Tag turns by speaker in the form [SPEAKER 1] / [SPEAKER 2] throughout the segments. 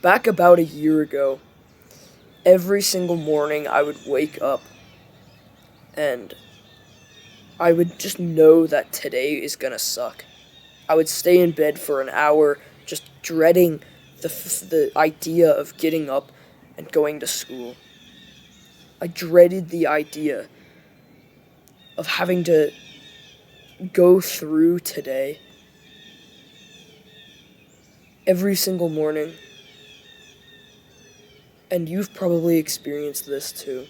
[SPEAKER 1] Back about a year ago, every single morning I would wake up and I would just know that today is gonna suck. I would stay in bed for an hour just dreading the idea of getting up and going to school. I dreaded the idea of having to go through today every single morning. And you've probably experienced this too.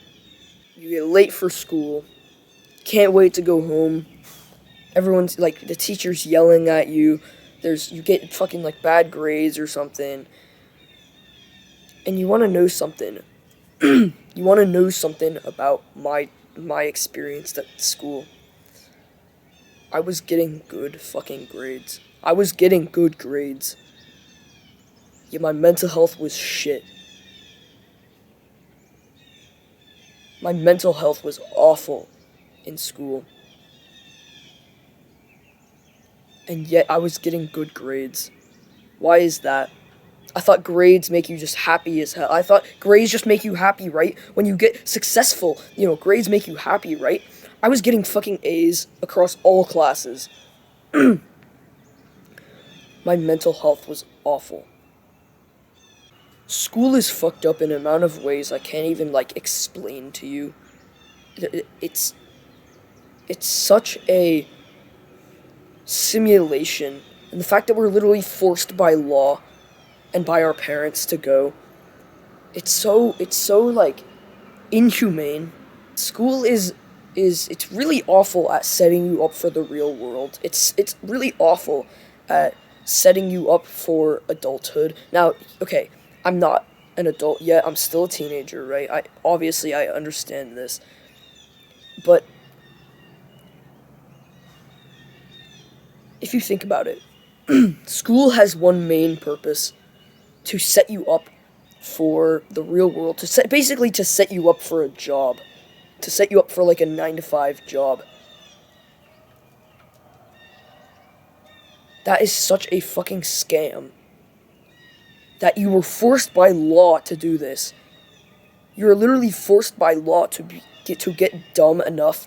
[SPEAKER 1] You get late for school, can't wait to go home. Everyone's like, the teacher's yelling at you. You get fucking like bad grades or something. And you want to know something. You want to know something about my experience at school. I was getting good fucking grades. I was getting good grades. Yet my mental health was shit. My mental health was awful in school. And yet I was getting good grades. Why is that? I thought grades make you just happy as hell. I thought grades just make you happy, right? When you get successful, grades make you happy, right? I was getting fucking A's across all classes. My mental health was awful. School is fucked up in an amount of ways I can't even, explain to you. It's such a simulation. And the fact that we're literally forced by law and by our parents to go, it's so inhumane. School it's really awful at setting you up for the real world. It's really awful at setting you up for adulthood. Now, okay, I'm not an adult yet. I'm still a teenager, right? I understand this. But if you think about it, school has one main purpose: to set you up for the real world, basically to set you up for a job, to set you up for like a 9 to 5 job. That is such a fucking scam. That you were forced by law to do this. You're literally forced by law to get dumb enough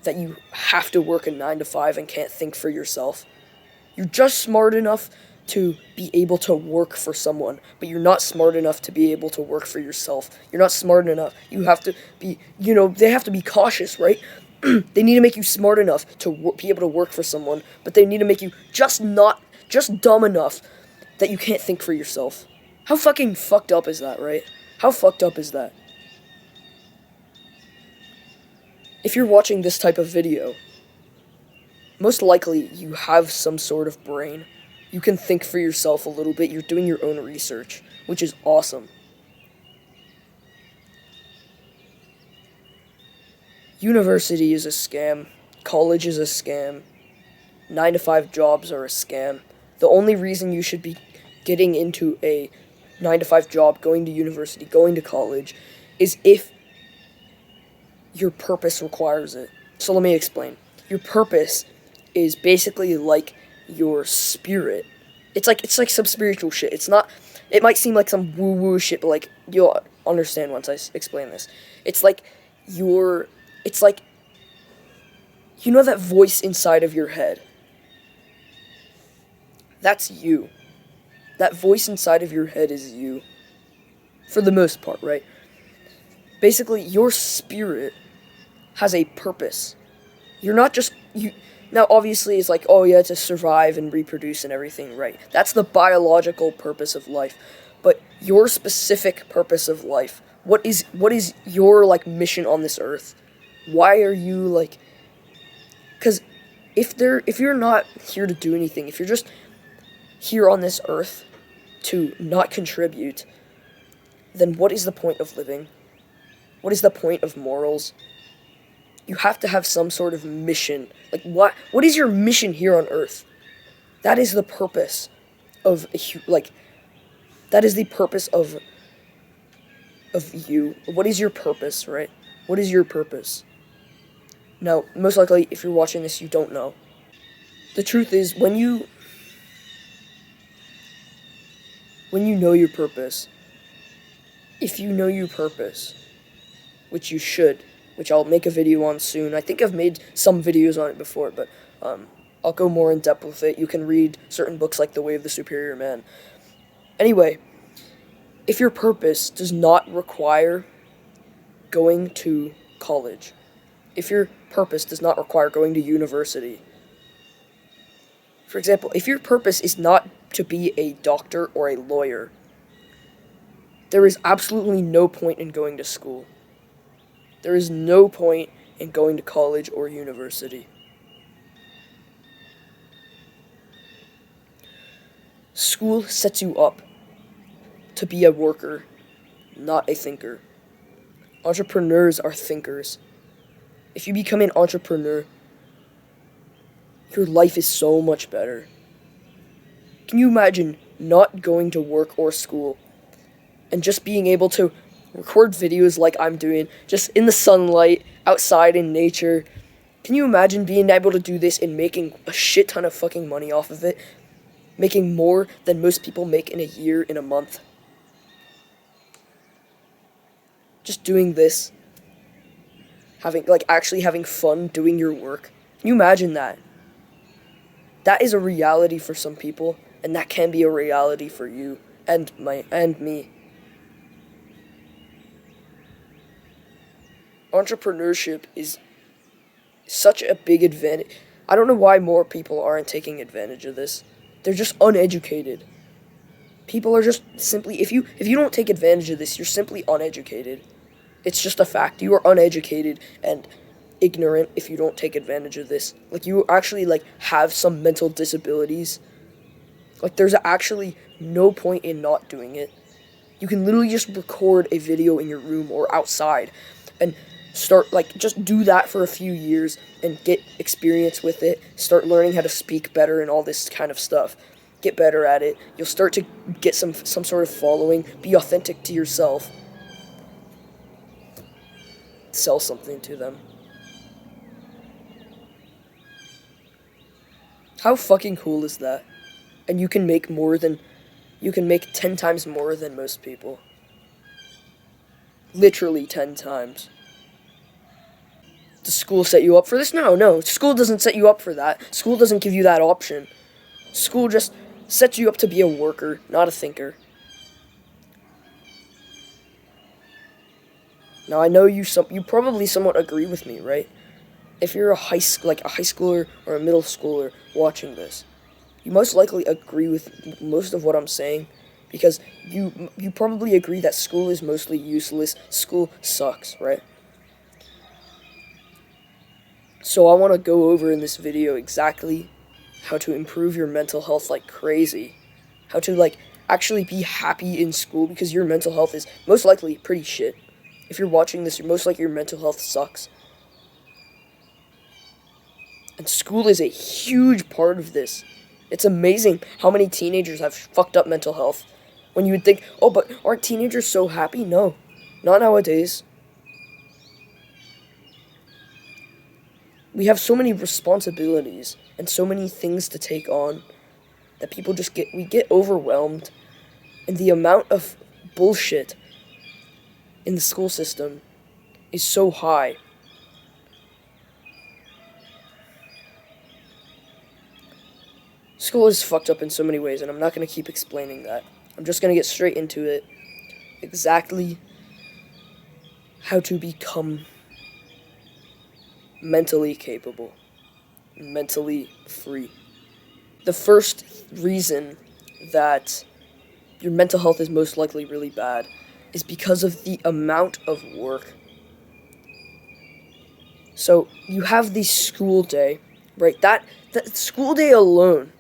[SPEAKER 1] that you have to work a 9 to 5 and can't think for yourself. You're just smart enough to be able to work for someone, but you're not smart enough to be able to work for yourself. You're not smart enough. You have to be, they have to be cautious, right? They need to make you smart enough to be able to work for someone, but they need to make you just dumb enough that you can't think for yourself. How fucking fucked up is that, right? How fucked up is that? If you're watching this type of video, most likely you have some sort of brain. You can think for yourself a little bit. You're doing your own research, which is awesome. University is a scam. College is a scam. 9 to 5 jobs are a scam. The only reason you should be getting into a 9 to 5 job, going to university, going to college, is if your purpose requires it. So let me explain. Your purpose is basically like your spirit. It's like some spiritual shit. It's not. It might seem like some woo woo shit, but you'll understand once I explain this. It's like It's like, that voice inside of your head. That's you. That voice inside of your head is you. For the most part, right? Basically, your spirit has a purpose. You're not just you. Now, obviously, it's like, oh yeah, to survive and reproduce and everything, right? That's the biological purpose of life. But your specific purpose of life, what is your mission on this earth? Why are you Because if you're not here to do anything, if you're just here on this earth to not contribute, then what is the point of living? What is the point of morals? You have to have some sort of mission. What is your mission here on earth? That is the purpose of that is the purpose of you. What is your purpose, right? What is your purpose? Now, most likely, if you're watching this, you don't know. The truth is, when you when you know your purpose, if you know your purpose, which you should, which I'll make a video on soon. I think I've made some videos on it before, but I'll go more in depth with it. You can read certain books like The Way of the Superior Man. Anyway, if your purpose does not require going to college, if your purpose does not require going to university, for example, if your purpose is not to be a doctor or a lawyer, there is absolutely no point in going to school. There is no point in going to college or university. School sets you up to be a worker, not a thinker. Entrepreneurs are thinkers. If you become an entrepreneur, your life is so much better. Can you imagine not going to work or school and just being able to record videos like I'm doing, just in the sunlight, outside in nature? Can you imagine being able to do this and making a shit ton of fucking money off of it? Making more than most people make in a year, in a month. Just doing this. Actually having fun doing your work. Can you imagine that? That is a reality for some people, and that can be a reality for you and me. Entrepreneurship is such a big advantage. I don't know why more people aren't taking advantage of this. They're just uneducated. People are just simply, if you don't take advantage of this, you're simply uneducated. It's just a fact. You are uneducated and ignorant if you don't take advantage of this. You actually have some mental disabilities. There's actually no point in not doing it. You can literally just record a video in your room or outside and start, just do that for a few years and get experience with it. Start learning how to speak better and all this kind of stuff. Get better at it. You'll start to get some sort of following. Be authentic to yourself. Sell something to them. How fucking cool is that? And you can make 10 times more than most people. Literally 10 times. Does school set you up for this? No. School doesn't set you up for that. School doesn't give you that option. School just sets you up to be a worker, not a thinker. Now I know you probably somewhat agree with me, right? If you're a high schooler or a middle schooler watching this, you most likely agree with most of what I'm saying, because you probably agree that school is mostly useless. School sucks, right? So I want to go over in this video exactly how to improve your mental health like crazy. How to actually be happy in school, because your mental health is most likely pretty shit. If you're watching this, you're most likely your mental health sucks. And school is a huge part of this. It's amazing how many teenagers have fucked up mental health. When you would think, oh, but aren't teenagers so happy? No, not nowadays. We have so many responsibilities and so many things to take on that people we get overwhelmed. And the amount of bullshit in the school system is so high. School is fucked up in so many ways, and I'm not going to keep explaining that. I'm just going to get straight into it. Exactly how to become mentally capable, mentally free. The first reason that your mental health is most likely really bad is because of the amount of work. So you have the school day, right? That school day alone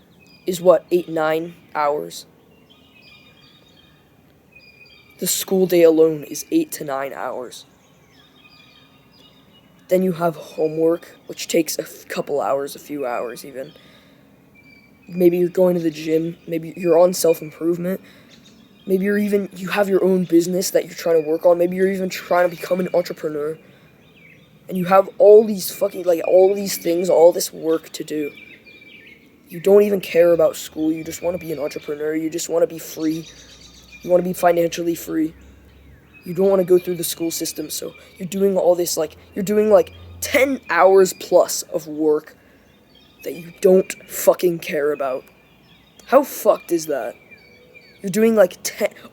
[SPEAKER 1] is what, 8-9 hours? The school day alone is 8 to 9 hours. Then you have homework, which takes a couple hours, a few hours even. Maybe you're going to the gym. Maybe you're on self-improvement. Maybe you have your own business that you're trying to work on. Maybe you're even trying to become an entrepreneur. And you have all these all these things, all this work to do. You don't even care about school. You just want to be an entrepreneur. You just want to be free. You want to be financially free. You don't want to go through the school system, so you're doing all this, like, you're doing, like, 10 hours plus of work that you don't fucking care about. How fucked is that? You're doing, like,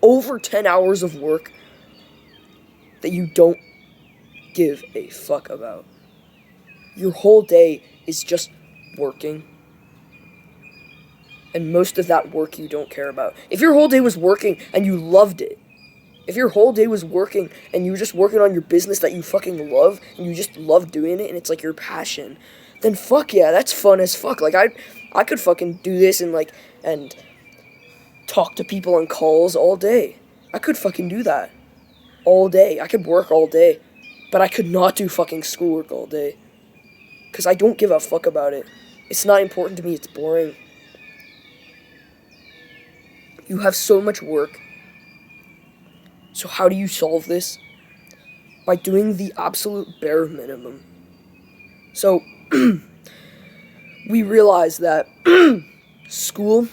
[SPEAKER 1] over 10 hours of work that you don't give a fuck about. Your whole day is just working. And most of that work you don't care about. If your whole day was working and you loved it, if your whole day was working and you were just working on your business that you fucking love, and you just love doing it, and it's like your passion, then fuck yeah, that's fun as fuck. Like, I could fucking do this and talk to people on calls all day. I could fucking do that all day. I could work all day. But I could not do fucking schoolwork all day. Because I don't give a fuck about it. It's not important to me, it's boring. You have so much work. So how do you solve this? By doing the absolute bare minimum. So, we realize that school,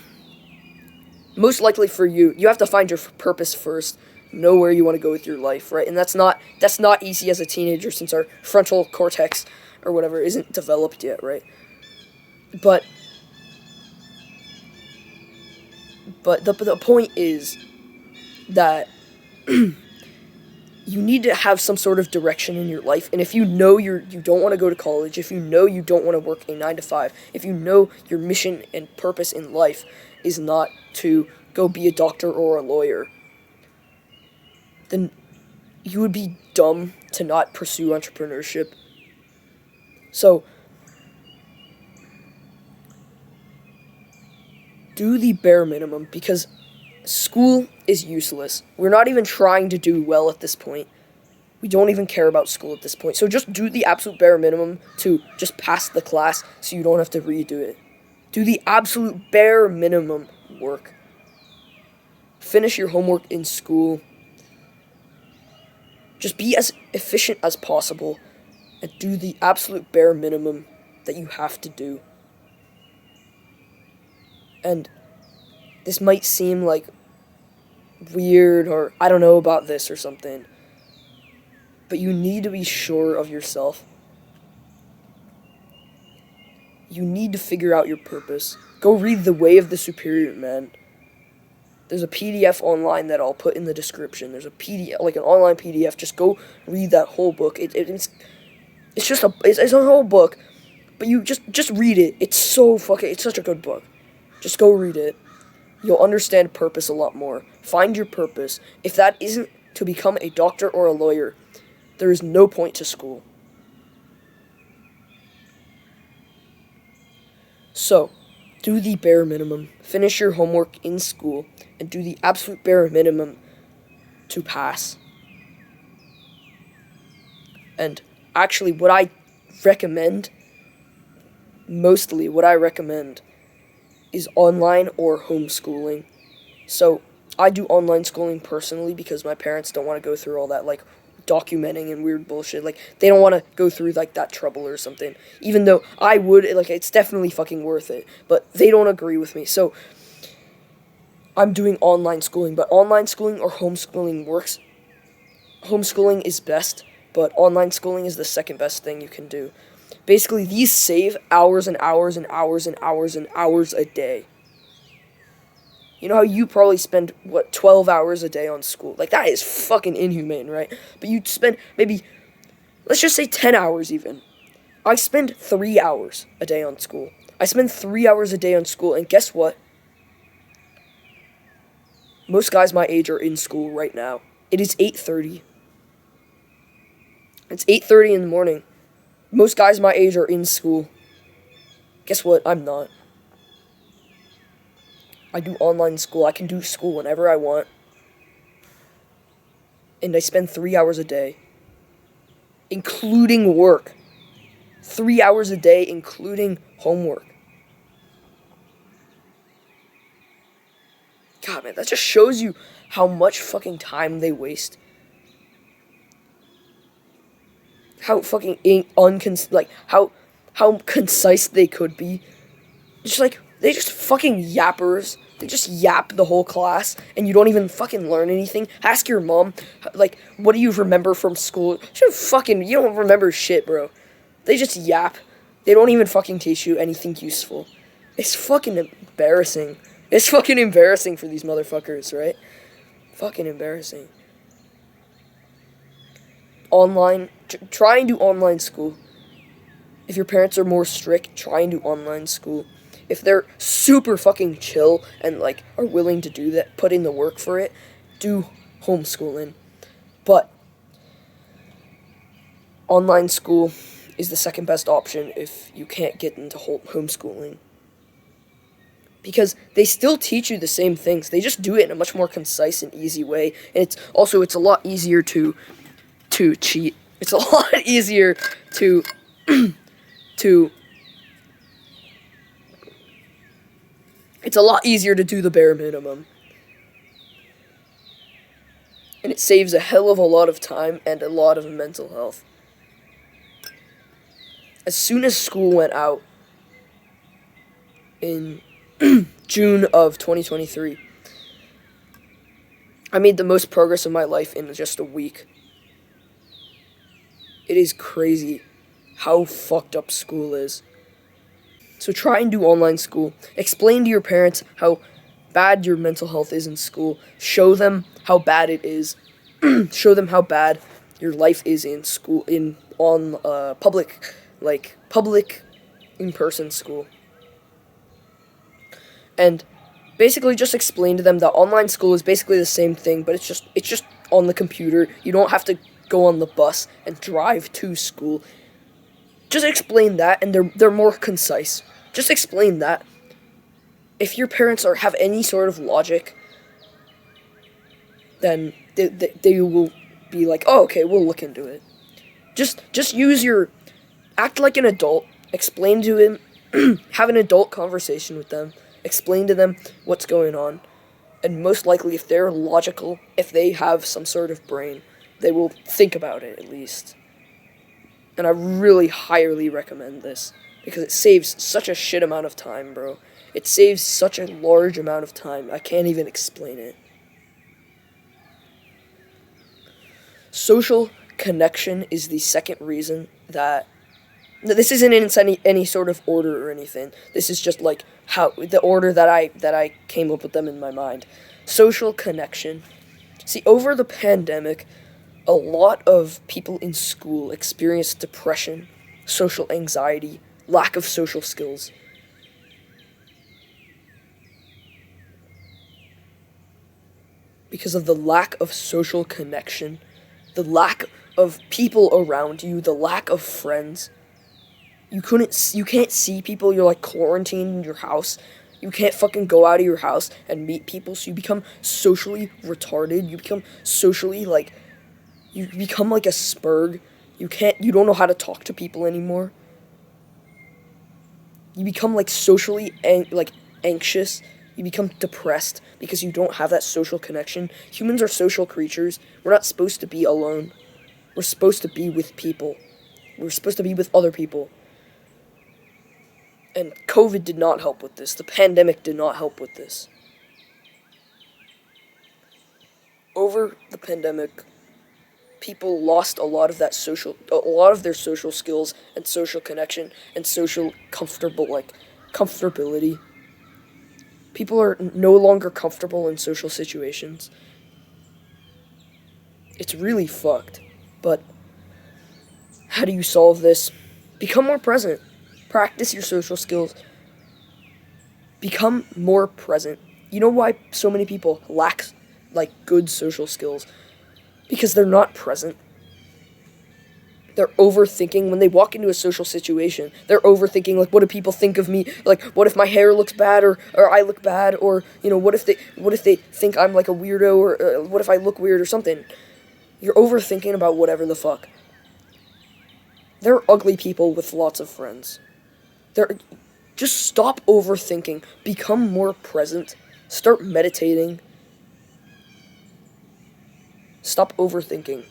[SPEAKER 1] most likely for you, you have to find your purpose first. Know where you want to go with your life, right? And that's not easy as a teenager, since our frontal cortex or whatever isn't developed yet, right? But the point is that you need to have some sort of direction in your life. And if you know you don't want to go to college, if you know you don't want to work a 9 to 5, if you know your mission and purpose in life is not to go be a doctor or a lawyer, then you would be dumb to not pursue entrepreneurship. So, do the bare minimum, because school is useless. We're not even trying to do well at this point. We don't even care about school at this point. So just do the absolute bare minimum to just pass the class so you don't have to redo it. Do the absolute bare minimum work. Finish your homework in school. Just be as efficient as possible and do the absolute bare minimum that you have to do. And this might seem like weird, or I don't know about this or something, but you need to be sure of yourself. You need to figure out your purpose. Go read The Way of the Superior Man. There's a PDF online that I'll put in the description. There's a PDF, like an online PDF. Just go read that whole book. It's a whole book, but you just read it. It's such a good book. Just go read it. You'll understand purpose a lot more. Find your purpose. If that isn't to become a doctor or a lawyer, there is no point to school. So, do the bare minimum. Finish your homework in school and do the absolute bare minimum to pass. And actually, what I recommend is online or homeschooling. So, I do online schooling personally because my parents don't want to go through all that, like, documenting and weird bullshit. Like, they don't want to go through, like, that trouble or something. Even though I would, like, it's definitely fucking worth it. But they don't agree with me. So, I'm doing online schooling. But online schooling or homeschooling works. Homeschooling is best, but online schooling is the second best thing you can do. Basically, these save hours and hours and hours and hours and hours a day. You know how you probably spend, 12 hours a day on school? Like, that is fucking inhumane, right? But you'd spend maybe, let's just say 10 hours even. I spend 3 hours a day on school. I spend 3 hours a day on school, and guess what? Most guys my age are in school right now. It is 8:30. It's 8:30 in the morning. Most guys my age are in school. Guess what? I'm not. I do online school. I can do school whenever I want. And I spend 3 hours a day. Including work. 3 hours a day, including homework. God, man, that just shows you how much fucking time they waste. How fucking how concise they could be. Just like, they just fucking yappers. They just yap the whole class, and you don't even fucking learn anything. Ask your mom, like, what do you remember from school? You don't remember shit, bro. They just yap. They don't even fucking teach you anything useful. It's fucking embarrassing. It's fucking embarrassing for these motherfuckers, right? Fucking embarrassing. Try and do online school. If your parents are more strict, try and do online school. If they're super fucking chill and, like, are willing to do that, put in the work for it, do homeschooling. But online school is the second best option if you can't get into homeschooling. Because they still teach you the same things. They just do it in a much more concise and easy way. And it's a lot easier to cheat. It's a lot easier to it's a lot easier to do the bare minimum. And it saves a hell of a lot of time and a lot of mental health. As soon as school went out in June of 2023, I made the most progress of my life in just a week. It is crazy how fucked up school is. So try and do online school. Explain to your parents how bad your mental health is in school. Show them how bad it is. Show them how bad your life is in school, public in-person school. And basically just explain to them that online school is basically the same thing, but it's just on the computer. You don't have to go on the bus and drive to school. Just explain that, and they're more concise. Just explain that. If your parents have any sort of logic, then they will be like, oh, okay, we'll look into it. Just act like an adult. Explain to him, have an adult conversation with them. Explain to them what's going on. And most likely, if they're logical, if they have some sort of brain, they will think about it at least. And I really highly recommend this, because it saves such a shit amount of time, bro. It saves such a large amount of time. I can't even explain it. Social connection is the second reason that... This isn't in any sort of order or anything. This is just like how the order that I came up with them in my mind. Social connection. See, over the pandemic, a lot of people in school experienced depression, social anxiety, lack of social skills. Because of the lack of social connection, the lack of people around you, the lack of friends. You can't see people. You're like quarantined in your house. You can't fucking go out of your house and meet people, so you become socially retarded. You become socially you become like a spurg. You don't know how to talk to people anymore. You become socially anxious. You become depressed because you don't have that social connection. Humans are social creatures. We're not supposed to be alone. We're supposed to be with people. We're supposed to be with other people. And COVID did not help with this. The pandemic did not help with this. Over the pandemic, people lost a lot of their social skills and social connection and social comfortability. People are no longer comfortable in social situations. It's really fucked. But how do you solve this? Become more present. Practice your social skills. Become more present. You know why so many people lack good social skills? Because they're not present. They're overthinking when they walk into a social situation. They're overthinking, what do people think of me? What if my hair looks bad, or I look bad, or what if they think I'm like a weirdo, or what if I look weird or something? You're overthinking about whatever the fuck. They're ugly people with lots of friends. Just stop overthinking. Become more present. Start meditating. Stop overthinking.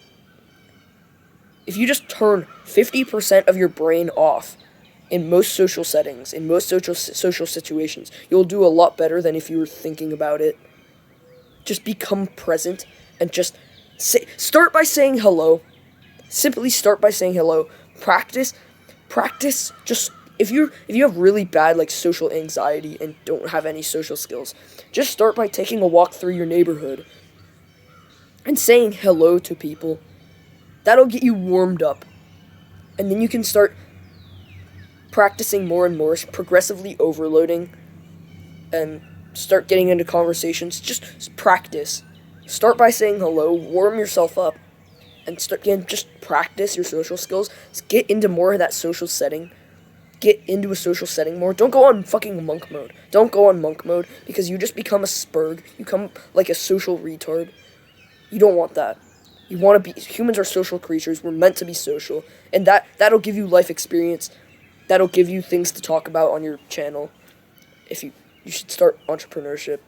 [SPEAKER 1] If you just turn 50% of your brain off in most social settings, in most social situations, you'll do a lot better than if you were thinking about it. Just become present and just start by saying hello. Simply start by saying hello. Practice just if you have really bad like social anxiety and don't have any social skills, just start by taking a walk through your neighborhood and saying hello to people. That'll get you warmed up. And then you can start practicing more and more, progressively overloading, and start getting into conversations. Just practice. Start by saying hello, warm yourself up, and just practice your social skills. Just get into more of that social setting. Get into a social setting more. Don't go on fucking monk mode. Don't go on monk mode, because you just become a spurg. You become like a social retard. You don't want that. You want to be, humans are social creatures. We're meant to be social. And that'll give you life experience. That'll give you things to talk about on your channel. If you should start entrepreneurship.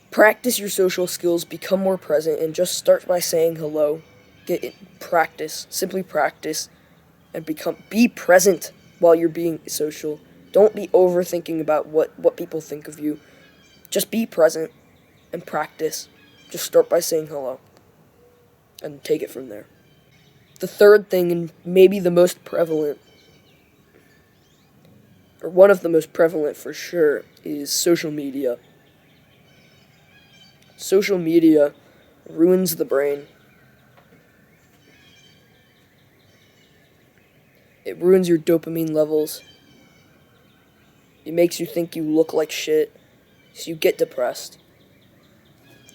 [SPEAKER 1] Practice your social skills, become more present, and just start by saying hello. Practice, simply practice, and be present while you're being social. Don't be overthinking about what people think of you. Just be present and practice. Just start by saying hello, and take it from there. The third thing, and maybe the most prevalent, or one of the most prevalent for sure, is social media. Social media ruins the brain. It ruins your dopamine levels. It makes you think you look like shit, so you get depressed.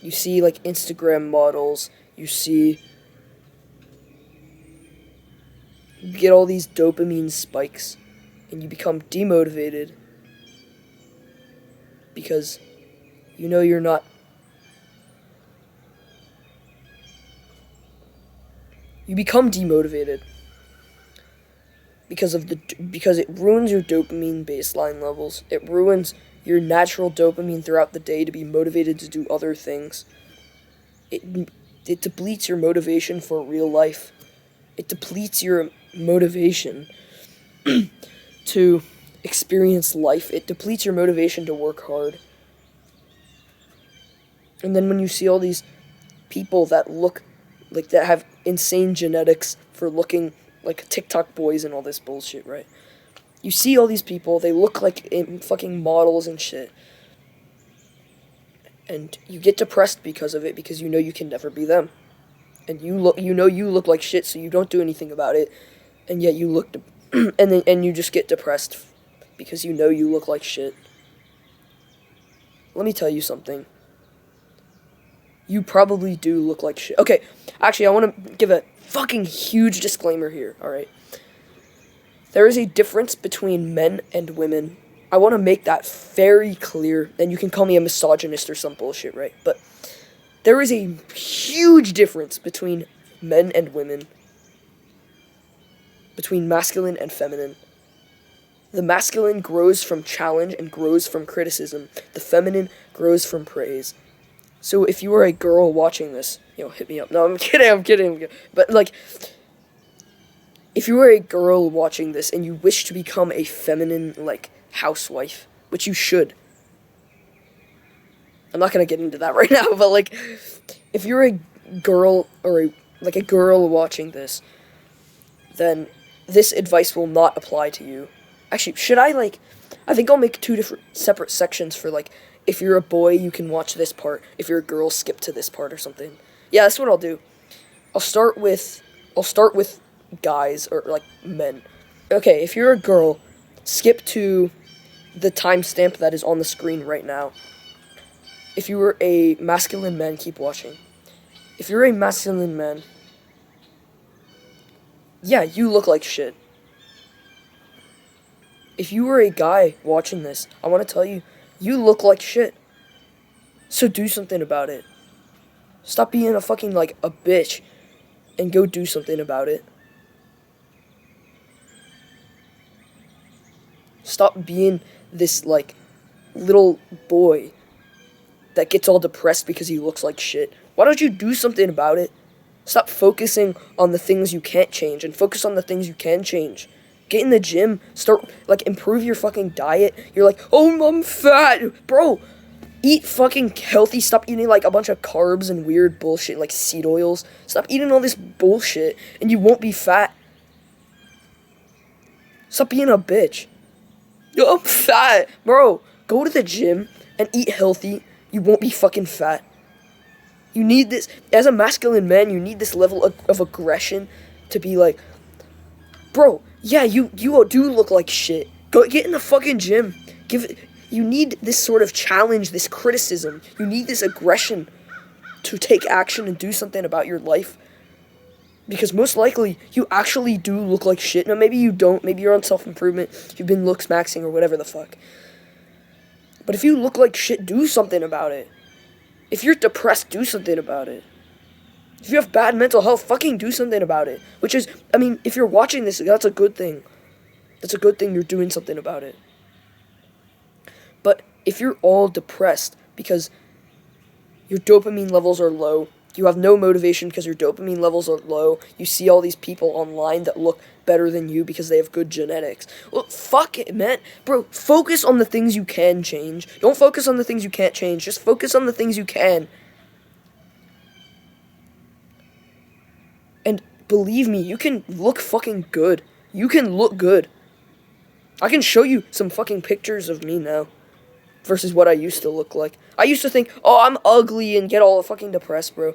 [SPEAKER 1] You see, like, Instagram models, you get all these dopamine spikes, and you become demotivated because you know you're not. You become demotivated because it ruins your dopamine baseline levels. It ruins your natural dopamine throughout the day to be motivated to do other things. It depletes your motivation for real life. It depletes your motivation to experience life. It depletes your motivation to work hard. And then when you see all these people that look like that have insane genetics for looking like TikTok boys and all this bullshit, right? You see all these people, they look like fucking models and shit. And you get depressed because of it, because you know you can never be them. And you look like shit, so you don't do anything about it. And yet you look and you just get depressed because you know you look like shit. Let me tell you something. You probably do look like shit. Okay, actually, I want to give a fucking huge disclaimer here, alright? There is a difference between men and women. I want to make that very clear, and you can call me a misogynist or some bullshit, right? But there is a huge difference between men and women. Between masculine and feminine. The masculine grows from challenge and grows from criticism. The feminine grows from praise. So if you are a girl watching this, hit me up. No, I'm kidding. But, like, if you are a girl watching this and you wish to become a feminine, like, housewife, which you should. I'm not gonna get into that right now, but, like, if you're a girl or a girl watching this, then this advice will not apply to you. Actually, I think I'll make 2 different separate sections for, like, if you're a boy, you can watch this part. If you're a girl, skip to this part or something. Yeah, that's what I'll do. I'll start with guys, or, like, men. Okay, if you're a girl, skip to the timestamp that is on the screen right now. If you were a masculine man, keep watching. If you're a masculine man, yeah, you look like shit. If you were a guy watching this, I want to tell you, you look like shit. So do something about it. Stop being a fucking, like, a bitch and go do something about it. Stop being this, like, little boy that gets all depressed because he looks like shit. Why don't you do something about it? Stop focusing on the things you can't change and focus on the things you can change. Get in the gym. Start, like, improve your fucking diet. You're like, oh, I'm fat. Bro, eat fucking healthy. Stop eating, like, a bunch of carbs and weird bullshit, like seed oils. Stop eating all this bullshit, and you won't be fat. Stop being a bitch. Yo, I'm fat. Bro, go to the gym and eat healthy. You won't be fucking fat. You need this, as a masculine man, you need this level of aggression to be like, bro, yeah, you do look like shit. Go get in the fucking gym. You need this sort of challenge, this criticism. You need this aggression to take action and do something about your life. Because most likely, you actually do look like shit. Now, maybe you don't. Maybe you're on self-improvement. You've been looks maxing or whatever the fuck. But if you look like shit, do something about it. If you're depressed, do something about it. If you have bad mental health, fucking do something about it. Which is, I mean, if you're watching this, that's a good thing. That's a good thing you're doing something about it. But if you're all depressed because your dopamine levels are low, you have no motivation because your dopamine levels are low, you see all these people online that look better than you because they have good genetics. Well, fuck it, man. Bro, focus on the things you can change. Don't focus on the things you can't change. Just focus on the things you can. And believe me, you can look fucking good. You can look good. I can show you some fucking pictures of me now versus what I used to look like. I used to think, oh, I'm ugly and get all fucking depressed, bro.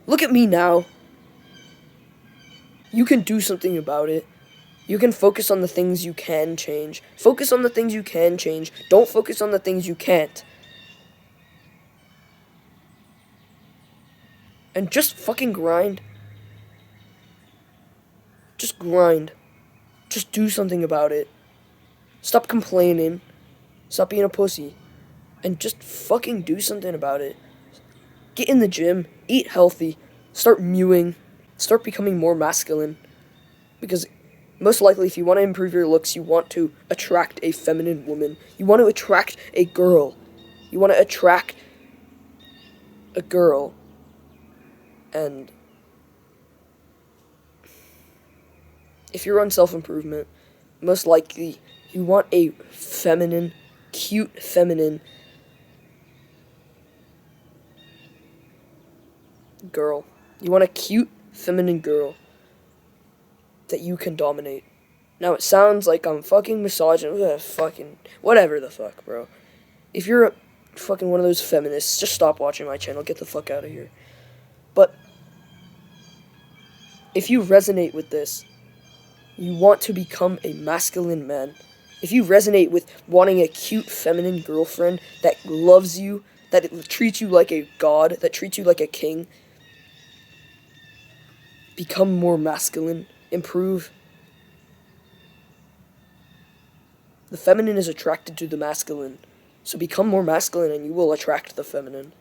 [SPEAKER 1] Look at me now. You can do something about it. You can focus on the things you can change. Focus on the things you can change. Don't focus on the things you can't. And just fucking grind. Just grind. Just do something about it. Stop complaining. Stop being a pussy. And just fucking do something about it. Get in the gym. Eat healthy. Start mewing. Start becoming more masculine. Because most likely if you want to improve your looks, you want to attract a feminine woman. You want to attract a girl. You want to attract a girl. And if you're on self-improvement, most likely you want a feminine, cute feminine girl. You want a cute feminine girl that you can dominate. Now it sounds like I'm fucking misogynist, fucking whatever the fuck, bro. If you're a fucking one of those feminists, just stop watching my channel. Get the fuck out of here. But if you resonate with this, you want to become a masculine man. If you resonate with wanting a cute feminine girlfriend that loves you, that treats you like a god, that treats you like a king, become more masculine, improve. The feminine is attracted to the masculine, so become more masculine and you will attract the feminine.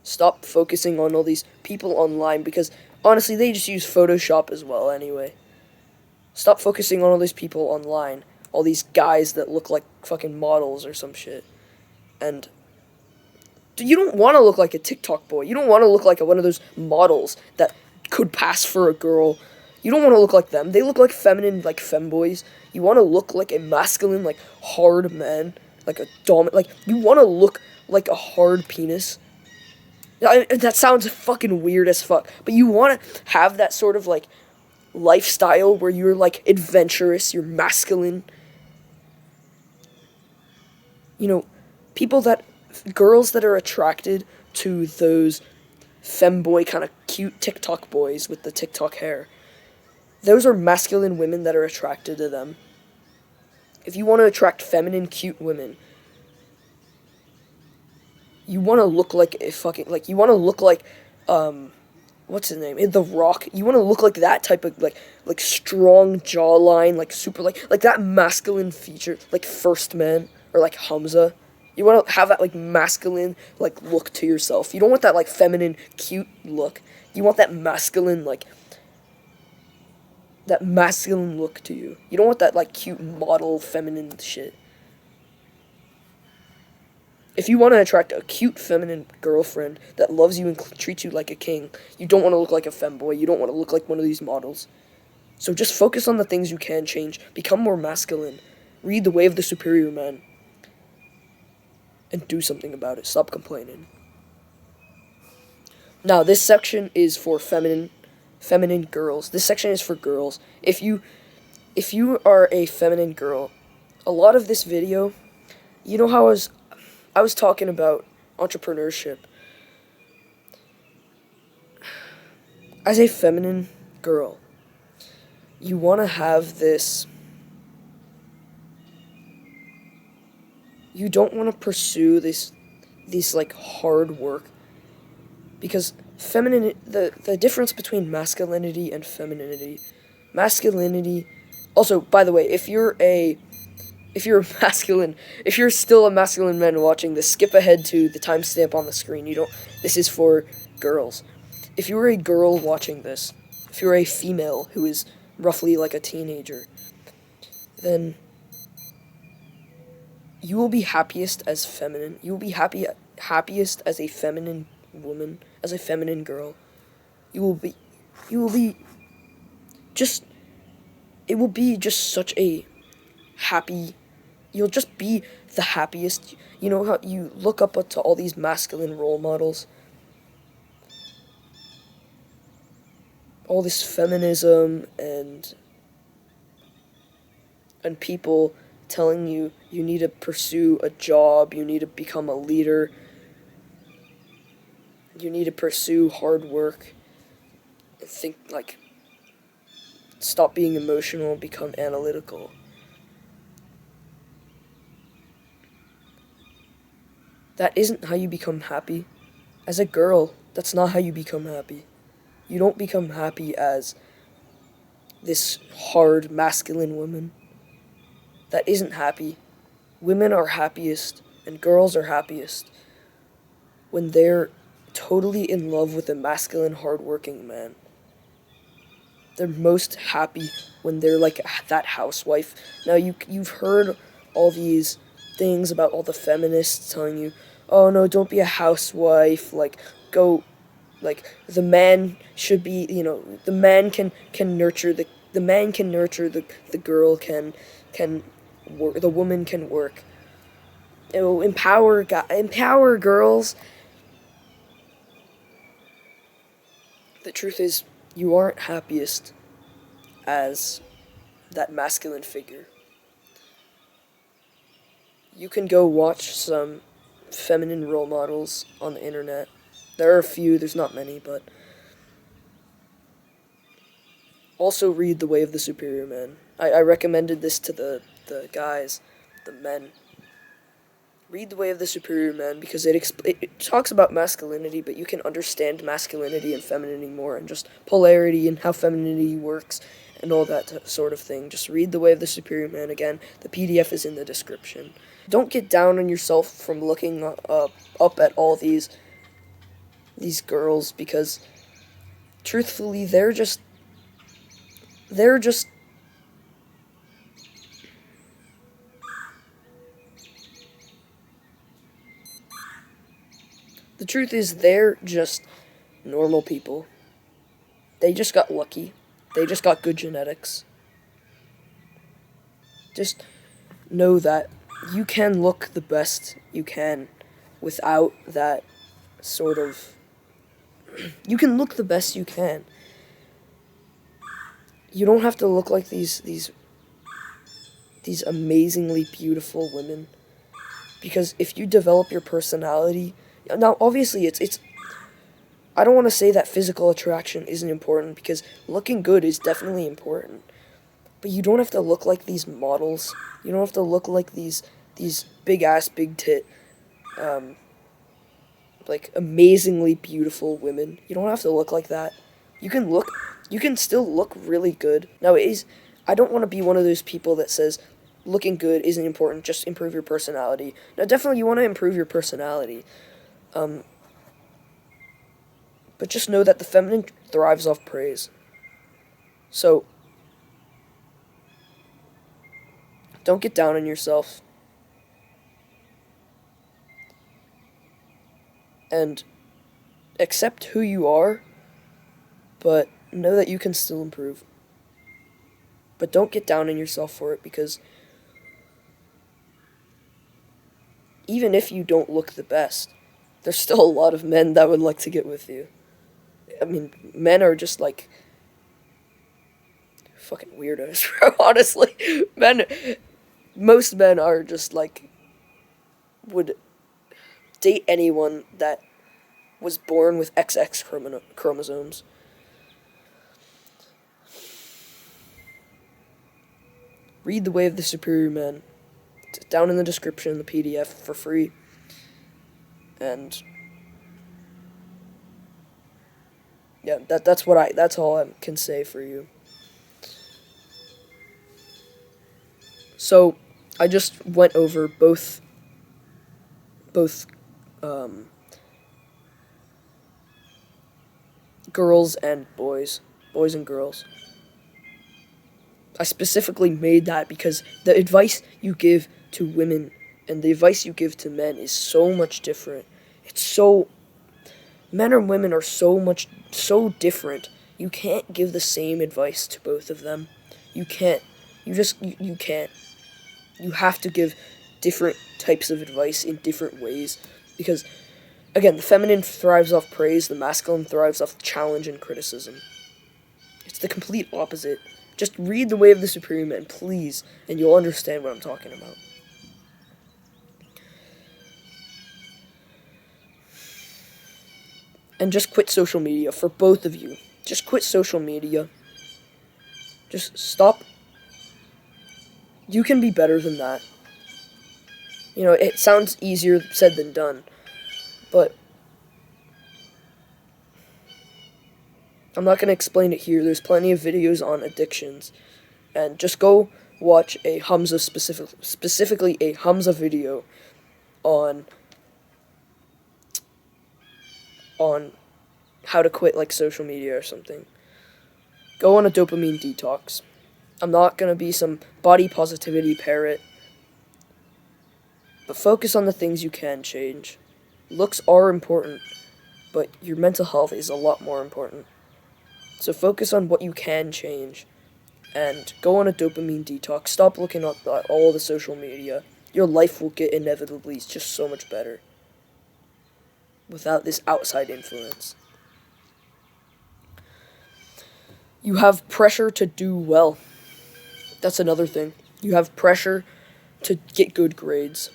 [SPEAKER 1] Stop focusing on all these people online because, honestly, they just use Photoshop as well anyway. Stop focusing on all these people online. All these guys that look like fucking models or some shit. And you don't want to look like a TikTok boy. You don't want to look like one of those models that could pass for a girl. You don't want to look like them. They look like feminine, like femboys. You want to look like a masculine, like hard man. Like a dominant, like, you want to look like a hard penis. That sounds fucking weird as fuck, but you want to have that sort of, like, lifestyle where you're, like, adventurous, you're masculine. You know, girls that are attracted to those femboy kind of cute TikTok boys with the TikTok hair, those are masculine women that are attracted to them. If you want to attract feminine, cute women, you want to look like a fucking, like, you want to look like, what's his name? The Rock. You want to look like that type of, like strong jawline, like, super, like that masculine feature, like First Man, or like Hamza. You want to have that, like, masculine, like, look to yourself. You don't want that, like, feminine, cute look. You want that masculine, like, that masculine look to you. You don't want that, like, cute model, feminine shit. If you want to attract a cute feminine girlfriend that loves you and treats you like a king, you don't want to look like a femboy. You don't want to look like one of these models. So just focus on the things you can change. Become more masculine. Read The Way of the Superior Man. And do something about it. Stop complaining. Now, this section is for feminine girls. This section is for girls. If you are a feminine girl, a lot of this video, you know how I was talking about entrepreneurship. As a feminine girl, you want to have this. You don't want to pursue this like hard work, because the difference between masculinity and masculinity. Also, by the way, if you're masculine, if you're still a masculine man watching this, skip ahead to the timestamp on the screen. This is for girls. If you were a girl watching this, if you're a female who is roughly like a teenager, then you will be happiest as feminine. You will be happiest as a feminine woman, as a feminine girl. It will be just such a happy. You'll just be the happiest. You know how you look up to all these masculine role models? All this feminism and people telling you need to pursue a job, you need to become a leader, you need to pursue hard work, think like, stop being emotional, become analytical. That isn't how you become happy. As a girl, that's not how you become happy. You don't become happy as this hard masculine woman. That isn't happy. Women are happiest and girls are happiest when they're totally in love with a masculine, hardworking man. They're most happy when they're like that housewife. Now, you've heard all these things about all the feminists telling you, oh no, don't be a housewife, like, go, like, the man should be, the man can nurture the man can nurture the girl can work, the woman can work. It will empower girls. The truth is, you aren't happiest as that masculine figure. You can go watch some feminine role models on the internet. There are a few, there's not many, but also read The Way of the Superior Man. I recommended this to the guys, the men. Read The Way of the Superior Man because it talks about masculinity, but you can understand masculinity and femininity more, and just polarity and how femininity works and all that sort of thing. Just read The Way of the Superior Man again. The PDF is in the description. Don't get down on yourself from looking up at all these girls, because truthfully they're just the truth is they're just normal people. They just got lucky. They just got good genetics. Just know that you can look the best you can without that sort of... You can look the best you can. You don't have to look like these amazingly beautiful women. Because if you develop your personality... Now, obviously, it's I don't want to say that physical attraction isn't important, because looking good is definitely important. But you don't have to look like these models. You don't have to look like these big-ass, big-tit, like, amazingly beautiful women. You don't have to look like that. You can still look really good. Now, I don't want to be one of those people that says looking good isn't important, just improve your personality. Now, definitely you want to improve your personality. But just know that the feminine thrives off praise. So, don't get down on yourself. and accept who you are, but know that you can still improve. But don't get down on yourself for it, because even if you don't look the best, there's still a lot of men that would like to get with you. I mean, men are just like fucking weirdos, bro. Honestly, most men are just like would date anyone that was born with XX chromosomes. Read The Way of the Superior Man. It's down in the description in the PDF for free. And yeah, that's all I can say for you. So I just went over both girls and boys and girls. I specifically made that because the advice you give to women and the advice you give to men is so much different. Men and women are so different. You can't give the same advice to both of them. You can't. You can't. You have to give different types of advice in different ways, because, again, the feminine thrives off praise, the masculine thrives off challenge and criticism. It's the complete opposite. Just read The Way of the Superior Man, please, and you'll understand what I'm talking about. And just quit social media, for both of you. Just quit social media. Just stop. You can be better than that. You know, it sounds easier said than done, but I'm not going to explain it here. There's plenty of videos on addictions, and just go watch a Hamza specifically a Hamza video on how to quit, like, social media or something. Go on a dopamine detox. I'm not going to be some body positivity parrot, but focus on the things you can change. Looks are important, but your mental health is a lot more important. So focus on what you can change, and go on a dopamine detox. Stop looking at all the social media. Your life will get inevitably just so much better without this outside influence. You have pressure to do well. That's another thing. You have pressure to get good grades.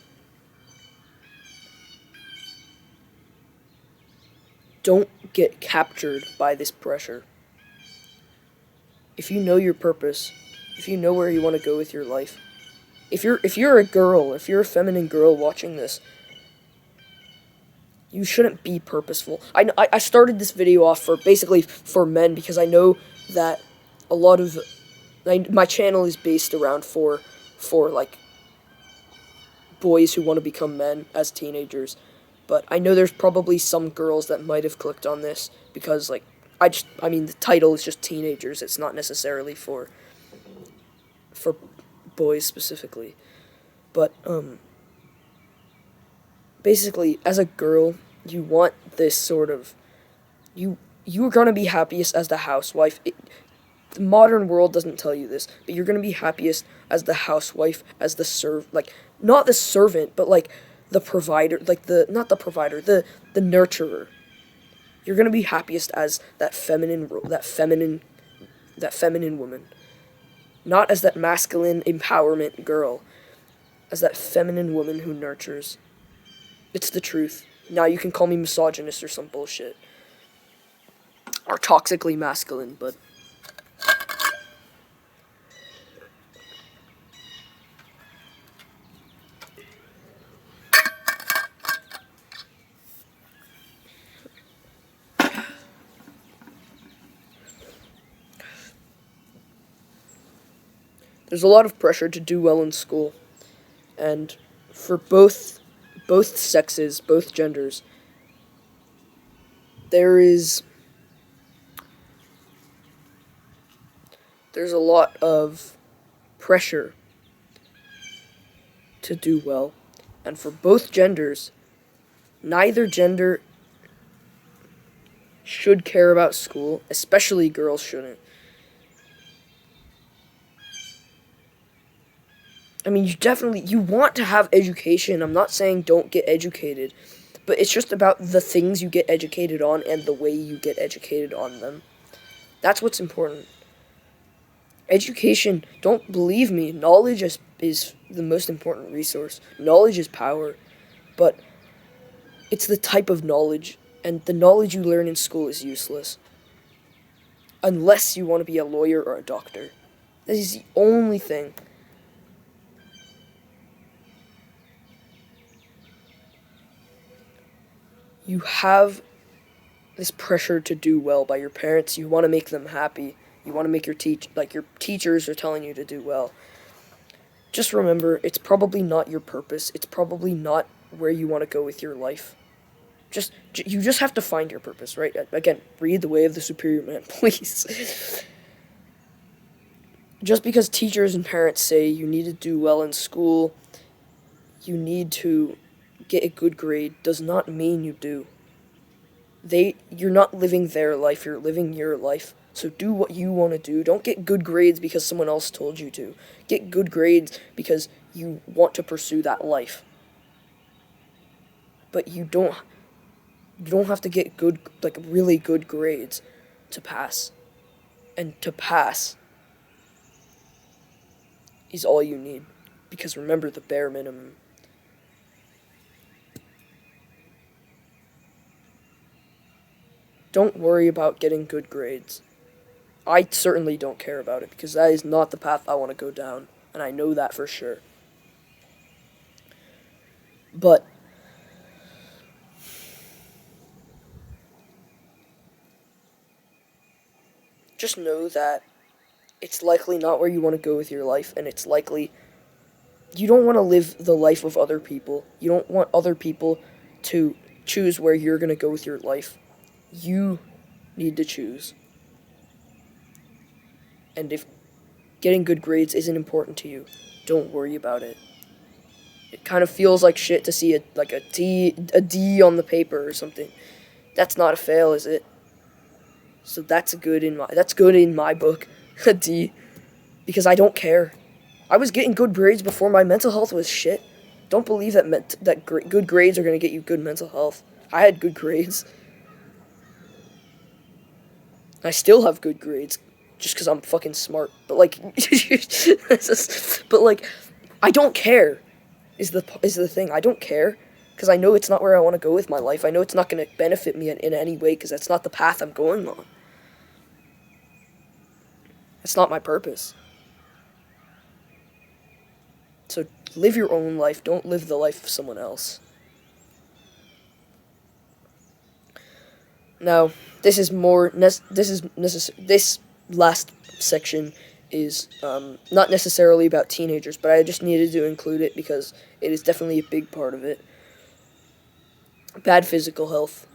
[SPEAKER 1] Don't get captured by this pressure. If you know your purpose, if you know where you want to go with your life, if you're a girl, if you're a feminine girl watching this, you shouldn't be purposeful. I started this video off for men, because I know that a lot of my channel is based around for like boys who want to become men as teenagers, but I know there's probably some girls that might have clicked on this because, like, the title is just teenagers. It's not necessarily for boys specifically, but basically, as a girl, you want this sort of you're gonna be happiest as the housewife. The modern world doesn't tell you this, but you're gonna be happiest as the housewife, as the not the servant, but like the provider, like the nurturer. You're gonna be happiest as that feminine woman, not as that masculine empowerment girl, as that feminine woman who nurtures. It's the truth. Now you can call me misogynist or some bullshit, or toxically masculine, but there's a lot of pressure to do well in school, and for both sexes, both genders, there's a lot of pressure to do well, and for both genders, neither gender should care about school, especially girls shouldn't. I mean, you want to have education. I'm not saying don't get educated, but it's just about the things you get educated on and the way you get educated on them. That's what's important. Education, don't believe me, knowledge is the most important resource. Knowledge is power, but it's the type of knowledge, and the knowledge you learn in school is useless. Unless you want to be a lawyer or a doctor. That is the only thing. You have this pressure to do well by your parents. You want to make them happy. You want to make your teachers are telling you to do well. Just remember, it's probably not your purpose. It's probably not where you want to go with your life. You just have to find your purpose, right? Again, read The Way of the Superior Man, please. Just because teachers and parents say you need to do well in school, you need to get a good grade, does not mean you do. You're not living their life, you're living your life. So do what you want to do. Don't get good grades because someone else told you to. Get good grades because you want to pursue that life. But you don't have to get really good grades to pass. And to pass is all you need. Because remember the bare minimum. Don't worry about getting good grades. I certainly don't care about it because that is not the path I want to go down, and I know that for sure. But just know that it's likely not where you want to go with your life, and it's likely you don't want to live the life of other people. You don't want other people to choose where you're going to go with your life. You need to choose. And if getting good grades isn't important to you, don't worry about it. It kind of feels like shit to see a D on the paper or something. That's not a fail, is it? So that's good in my book, a D, because I don't care. I was getting good grades before my mental health was shit. Don't believe that good grades are going to get you good mental health. I had good grades. I still have good grades. Just because I'm fucking smart. But I don't care is the thing. I don't care because I know it's not where I want to go with my life. I know it's not going to benefit me in any way because that's not the path I'm going on. That's not my purpose. So live your own life. Don't live the life of someone else. Now, this last section is not necessarily about teenagers, but I just needed to include it because it is definitely a big part of it. Bad physical health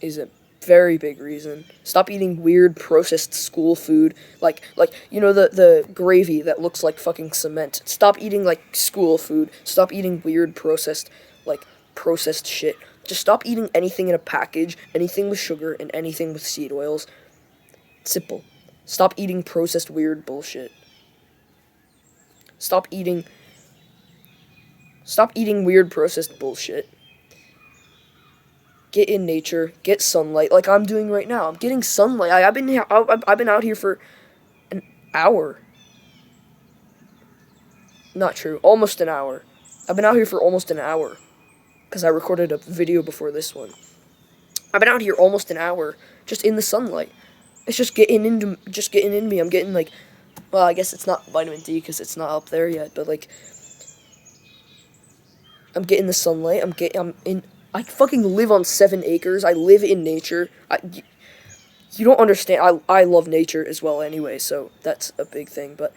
[SPEAKER 1] is a very big reason. Stop eating weird processed school food, like the gravy that looks like fucking cement. Stop eating school food. Stop eating weird processed shit. Just stop eating anything in a package, anything with sugar, and anything with seed oils. Simple. Stop eating processed weird bullshit. Stop eating weird processed bullshit. Get in nature, get sunlight like I'm doing right now. I'm getting sunlight. I've been out here for an hour. Not true. Almost an hour. I've been out here for almost an hour because I recorded a video before this one. I've been out here almost an hour just in the sunlight. It's just getting into me. I'm getting well, I guess it's not vitamin D because it's not up there yet, but I'm getting the sunlight. I fucking live on 7 acres. I live in nature. You don't understand. I love nature as well anyway, so that's a big thing. But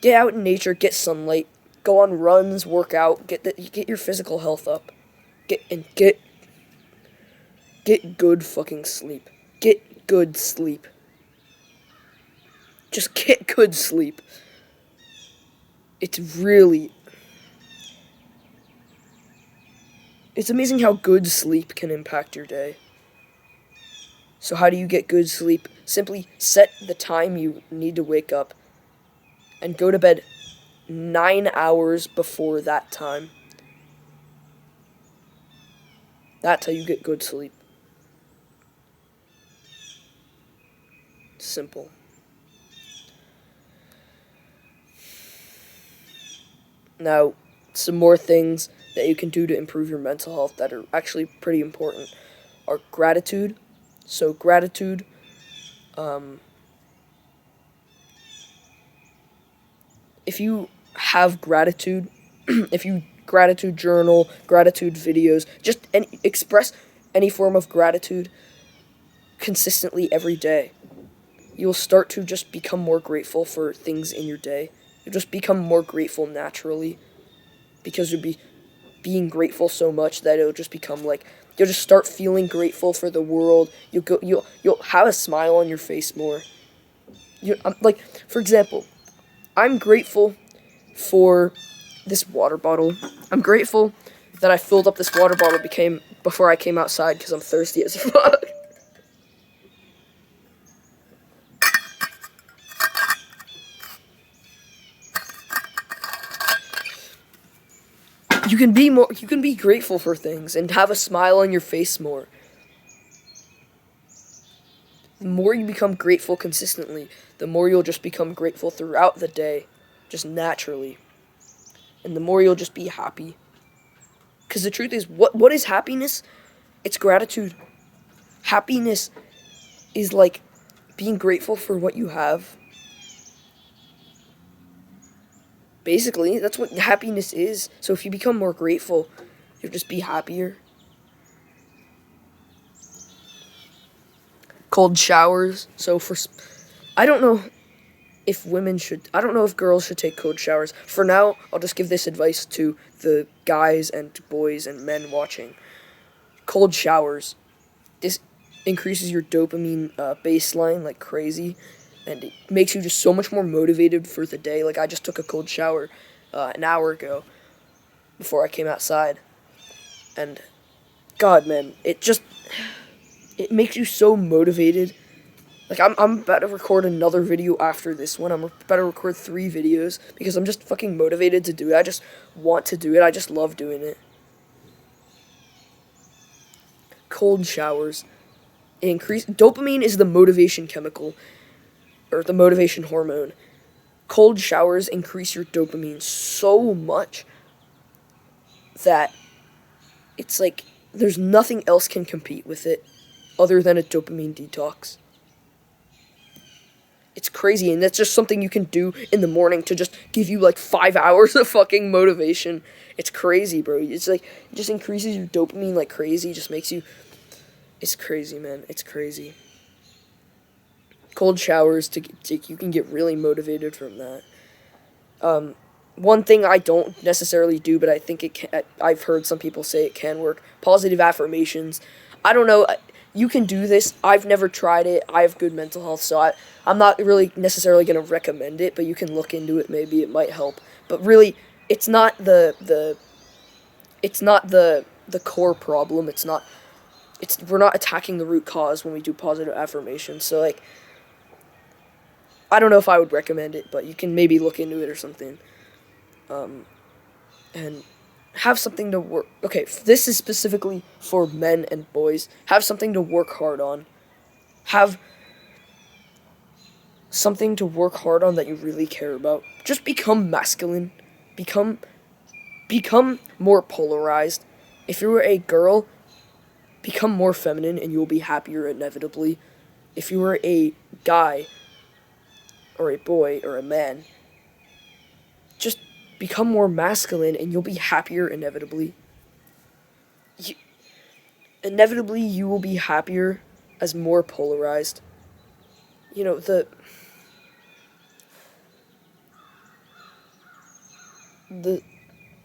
[SPEAKER 1] get out in nature, get sunlight, go on runs, work out, get your physical health up. Get good fucking sleep. Get good sleep. Just get good sleep. It's amazing how good sleep can impact your day. So how do you get good sleep? Simply set the time you need to wake up and go to bed 9 hours before that time. That's how you get good sleep. Simple. Now, some more things that you can do to improve your mental health that are actually pretty important are gratitude. So gratitude, if you have gratitude, if you gratitude journal, gratitude videos, just express any form of gratitude consistently every day, you'll start to just become more grateful for things in your day. You'll just become more grateful naturally because you'll be being grateful so much that it'll just become like you'll just start feeling grateful for the world. You'll have a smile on your face more. Like, for example, I'm grateful for this water bottle. I'm grateful that I filled up this water bottle before I came outside because I'm thirsty as fuck. You can be grateful for things and have a smile on your face more. The more you become grateful consistently, the more you'll just become grateful throughout the day, just naturally. And the more you'll just be happy. Because the truth is, what is happiness? It's gratitude. Happiness is like being grateful for what you have. Basically, that's what happiness is. So if you become more grateful, you'll just be happier. Cold showers. I don't know I don't know if girls should take cold showers. For now, I'll just give this advice to the guys and boys and men watching. Cold showers. This increases your dopamine baseline like crazy, and it makes you just so much more motivated for the day. Like, I just took a cold shower an hour ago before I came outside, and God, man, it makes you so motivated. Like, I'm about to record another video after this one. I'm about to record 3 videos because I'm just fucking motivated to do it. I just want to do it. I just love doing it. Cold showers. Dopamine is the motivation chemical, or the motivation hormone. Cold showers increase your dopamine so much that it's like there's nothing else can compete with it other than a dopamine detox. It's crazy, and that's just something you can do in the morning to just give you like 5 hours of fucking motivation. It's crazy, bro. It's like, it just increases your dopamine like crazy, just makes you, it's crazy, man. It's crazy. Cold showers, you can get really motivated from that. One thing I don't necessarily do, but I think I've heard some people say it can work, positive affirmations. I don't know, you can do this. I've never tried it. I have good mental health, so I'm not really necessarily going to recommend it, but you can look into it. Maybe it might help. But really, it's not the core problem. We're not attacking the root cause when we do positive affirmations. So, like, I don't know if I would recommend it, but you can maybe look into it or something. And have something to work. Okay, this is specifically for men and boys. Have something to work hard on. Have something to work hard on that you really care about. Just become masculine. Become more polarized. If you were a girl, become more feminine and you will be happier inevitably. If you were a guy or a boy or a man, just become more masculine and you'll be happier inevitably. Inevitably, you will be happier as more polarized. You know, the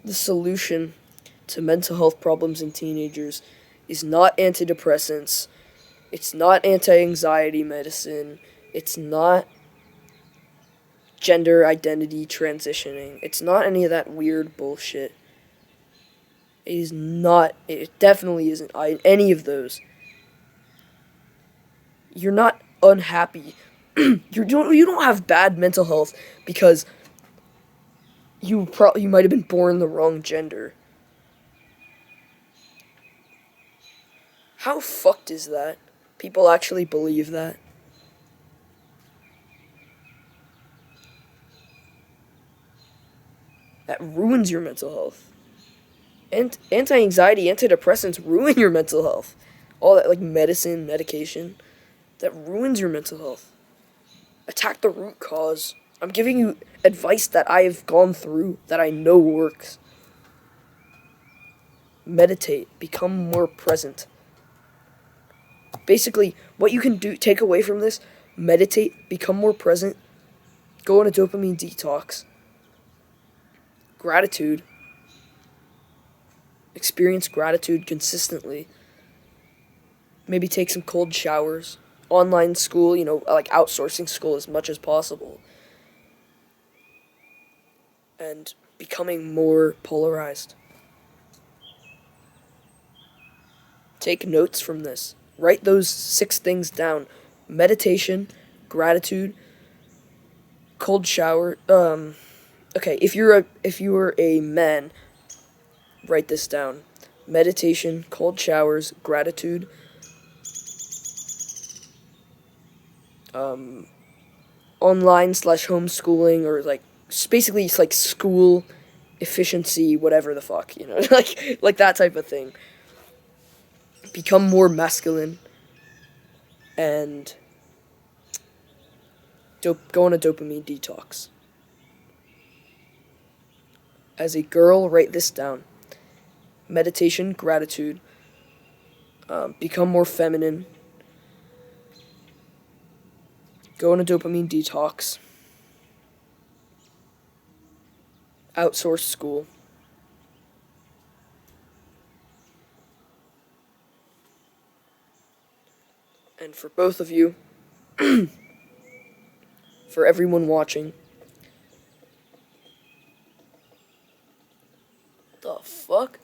[SPEAKER 1] solution to mental health problems in teenagers is not antidepressants. It's not anti-anxiety medicine. It's not gender identity transitioning. It's not any of that weird bullshit. It is not. It definitely isn't any of those. You're not unhappy. You don't have bad mental health because you might have been born the wrong gender. How fucked is that? People actually believe that. That ruins your mental health. And anti-anxiety, antidepressants ruin your mental health. All that, like, medication, that ruins your mental health. Attack the root cause. I'm giving you advice that I've gone through, that I know works. Meditate. Become more present. Basically, what you can do, take away from this, meditate, become more present, go on a dopamine detox. Gratitude. Experience gratitude consistently. Maybe take some cold showers. Online school, like outsourcing school as much as possible. And becoming more polarized. Take notes from this. Write those 6 things down. Meditation, gratitude, cold shower. Okay, if you were a man, write this down. Meditation, cold showers, gratitude, online/homeschooling, or like basically it's like school efficiency, whatever the fuck, like that type of thing. Become more masculine and go on a dopamine detox. As a girl, write this down. Meditation, gratitude, become more feminine, go on a dopamine detox, outsource school, and for both of you, for everyone watching, the fuck?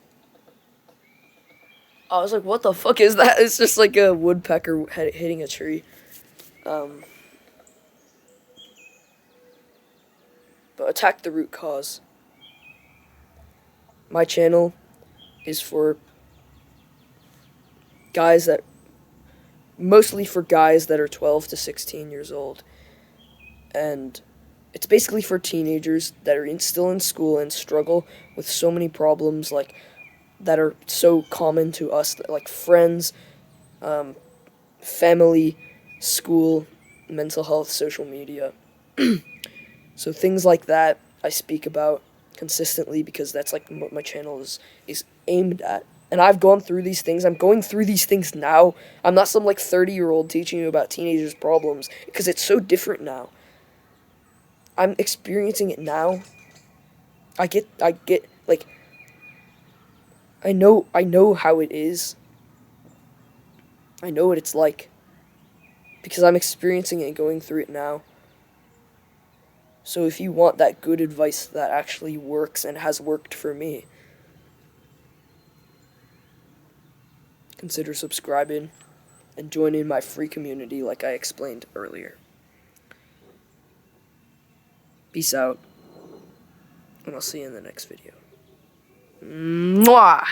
[SPEAKER 1] I was like, what the fuck is that? It's just like a woodpecker hitting a tree. But attack the root cause. My channel is mostly for guys that are 12 to 16 years old. And it's basically for teenagers that are still in school and struggle with so many problems, like, that are so common to us, like friends, family, school, mental health, social media. So things like that I speak about consistently because that's like what my channel is aimed at. And I've gone through these things. I'm going through these things now. I'm not some like 30-year-old teaching you about teenagers' problems because it's so different now. I'm experiencing it now. I get like I know how it is. I know what it's like because I'm experiencing it and going through it now. So if you want that good advice that actually works and has worked for me, consider subscribing and joining my free community like I explained earlier. Peace out, and I'll see you in the next video. Mwah!